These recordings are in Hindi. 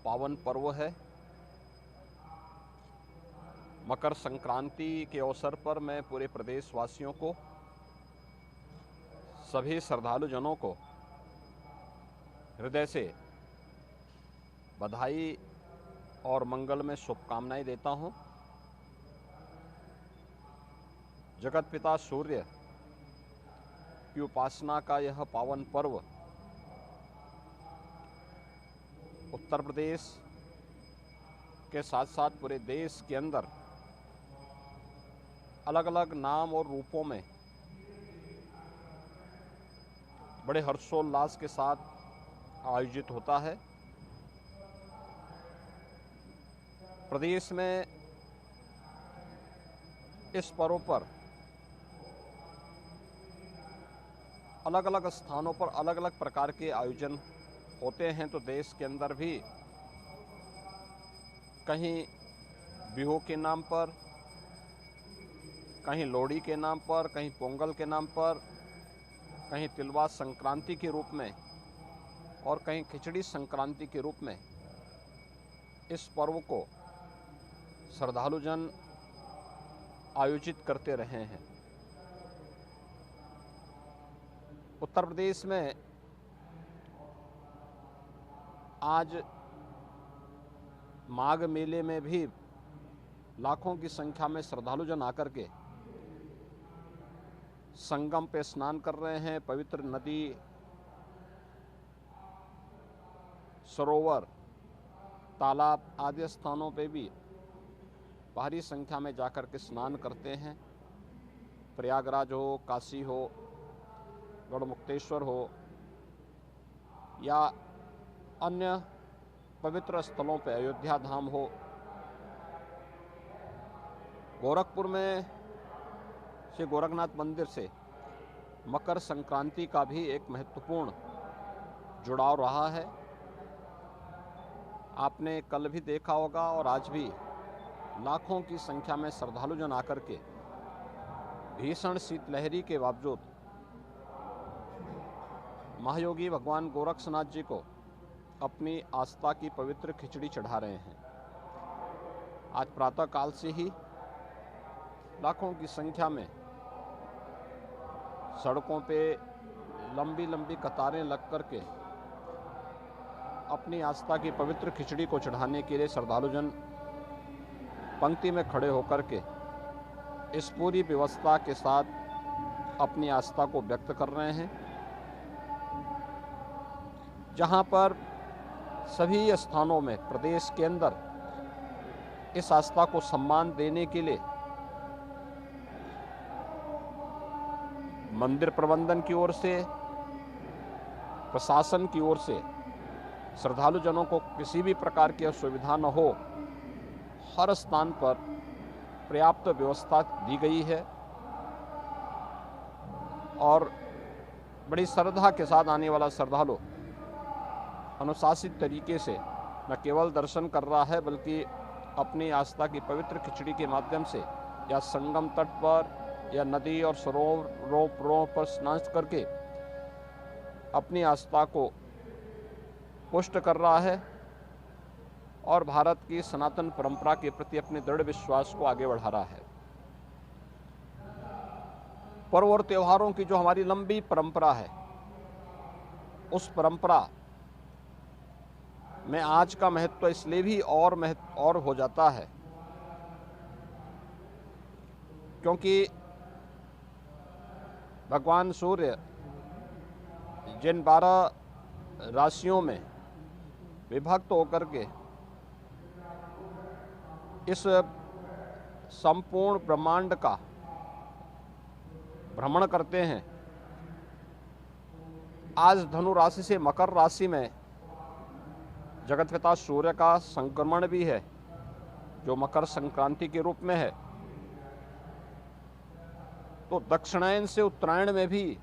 पावन पर्व है। मकर संक्रांति के अवसर पर मैं पूरे प्रदेशवासियों को, सभी श्रद्धालु जनों को हृदय से बधाई और मंगल में शुभकामनाएं देता हूं। जगत पिता सूर्य की उपासना का यह पावन पर्व उत्तर प्रदेश के साथ साथ पूरे देश के अंदर अलग अलग नाम और रूपों में बड़े हर्षोल्लास के साथ आयोजित होता है। प्रदेश में इस पर्व पर अलग अलग स्थानों पर अलग अलग प्रकार के आयोजन होते हैं, तो देश के अंदर भी कहीं बिहू के नाम पर, कहीं लोहड़ी के नाम पर, कहीं पोंगल के नाम पर, कहीं तिलवा संक्रांति के रूप में और कहीं खिचड़ी संक्रांति के रूप में इस पर्व को श्रद्धालु जन आयोजित करते रहे हैं। उत्तर प्रदेश में आज माघ मेले में भी लाखों की संख्या में श्रद्धालु जन आकर के संगम पे स्नान कर रहे हैं। पवित्र नदी, सरोवर, तालाब आदि स्थानों पे भी भारी संख्या में जाकर के स्नान करते हैं। प्रयागराज हो, काशी हो, गढ़मुक्तेश्वर हो या अन्य पवित्र स्थलों पे, अयोध्या धाम हो, गोरखपुर में श्री गोरखनाथ मंदिर से मकर संक्रांति का भी एक महत्वपूर्ण जुड़ाव रहा है। आपने कल भी देखा होगा और आज भी लाखों की संख्या में श्रद्धालु जन आकर के भीषण शीतलहरी के बावजूद महायोगी भगवान गोरक्षनाथ जी को अपनी आस्था की पवित्र खिचड़ी चढ़ा रहे हैं। आज प्रातः काल से ही लाखों की संख्या में सड़कों पे लंबी लंबी कतारें लग कर के अपनी आस्था की पवित्र खिचड़ी को चढ़ाने के लिए श्रद्धालु जन पंक्ति में खड़े होकर के इस पूरी व्यवस्था के साथ अपनी आस्था को व्यक्त कर रहे हैं। जहां पर सभी स्थानों में प्रदेश के अंदर इस आस्था को सम्मान देने के लिए मंदिर प्रबंधन की ओर से, प्रशासन की ओर से श्रद्धालु जनों को किसी भी प्रकार की असुविधा न हो, हर स्थान पर पर्याप्त व्यवस्था दी गई है और बड़ी श्रद्धा के साथ आने वाला श्रद्धालु अनुशासित तरीके से न केवल दर्शन कर रहा है बल्कि अपनी आस्था की पवित्र खिचड़ी के माध्यम से या संगम तट पर या नदी और सरोवरों पर स्नान करके अपनी आस्था को पुष्ट कर रहा है और भारत की सनातन परंपरा के प्रति अपने दृढ़ विश्वास को आगे बढ़ा रहा है। पर्व और त्योहारों की जो हमारी लंबी परंपरा है, उस परंपरा में आज का महत्व इसलिए भी और हो जाता है क्योंकि भगवान सूर्य जिन 12 राशियों में विभक्त होकर के इस संपूर्ण ब्रह्मांड का भ्रमण करते हैं, आज धनु राशि से मकर राशि में जगत पिता सूर्य का संक्रमण भी है, जो मकर संक्रांति के रूप में है। तो दक्षिणायन से उत्तरायण में भी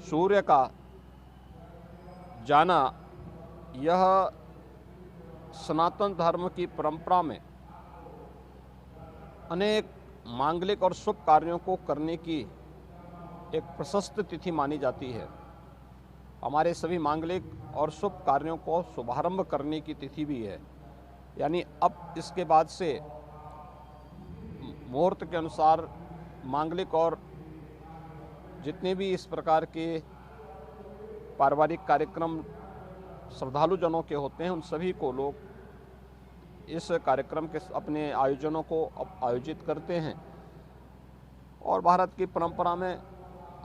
सूर्य का जाना यह सनातन धर्म की परंपरा में अनेक मांगलिक और शुभ कार्यों को करने की एक प्रशस्त तिथि मानी जाती है। हमारे सभी मांगलिक और शुभ कार्यों को शुभारंभ करने की तिथि भी है। यानी अब इसके बाद से मुहूर्त के अनुसार मांगलिक और जितने भी इस प्रकार के पारिवारिक कार्यक्रम श्रद्धालु जनों के होते हैं, उन सभी को लोग इस कार्यक्रम के अपने आयोजनों को आयोजित करते हैं। और भारत की परंपरा में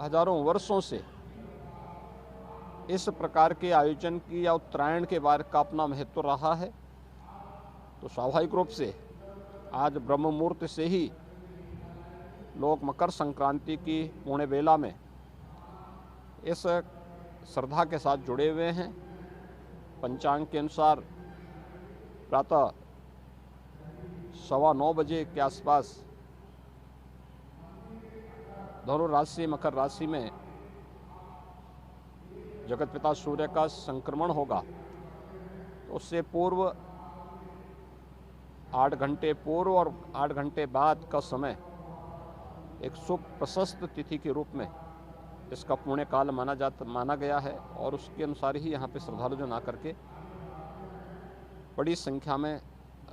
हजारों वर्षों से इस प्रकार के आयोजन की या उत्तरायण के बार का अपना महत्व रहा है। तो स्वाभाविक रूप से आज ब्रह्म मुहूर्त से ही लोग मकर संक्रांति की पुण्य बेला में इस श्रद्धा के साथ जुड़े हुए हैं। पंचांग के अनुसार प्रातः 9:15 बजे के आसपास धनु राशि मकर राशि में जगत पिता सूर्य का संक्रमण होगा। तो उससे पूर्व 8 घंटे पूर्व और 8 घंटे बाद का समय एक शुभ प्रशस्त तिथि के रूप में इसका पुण्य काल माना गया है। और उसके अनुसार ही यहाँ पे श्रद्धालु जन आकर के बड़ी संख्या में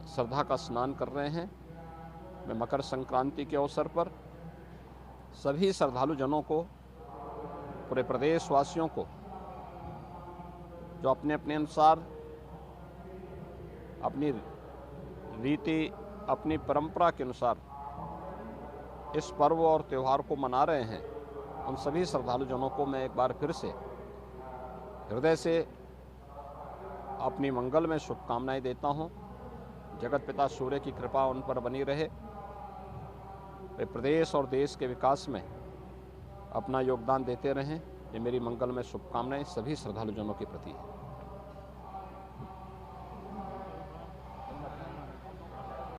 श्रद्धा का स्नान कर रहे हैं। मैं मकर संक्रांति के अवसर पर सभी श्रद्धालु जनों को, पूरे प्रदेश वासियों को, जो अपने अपने अनुसार अपनी रीति, अपनी परंपरा के अनुसार इस पर्व और त्यौहार को मना रहे हैं, उन सभी श्रद्धालु जनों को मैं एक बार फिर से हृदय से अपनी मंगल में शुभकामनाएं देता हूं। जगत पिता सूर्य की कृपा उन पर बनी रहे। वे प्रदेश और देश के विकास में अपना योगदान देते रहें। ये मेरी मंगल में शुभकामनाएं सभी श्रद्धालु जनों के प्रति है।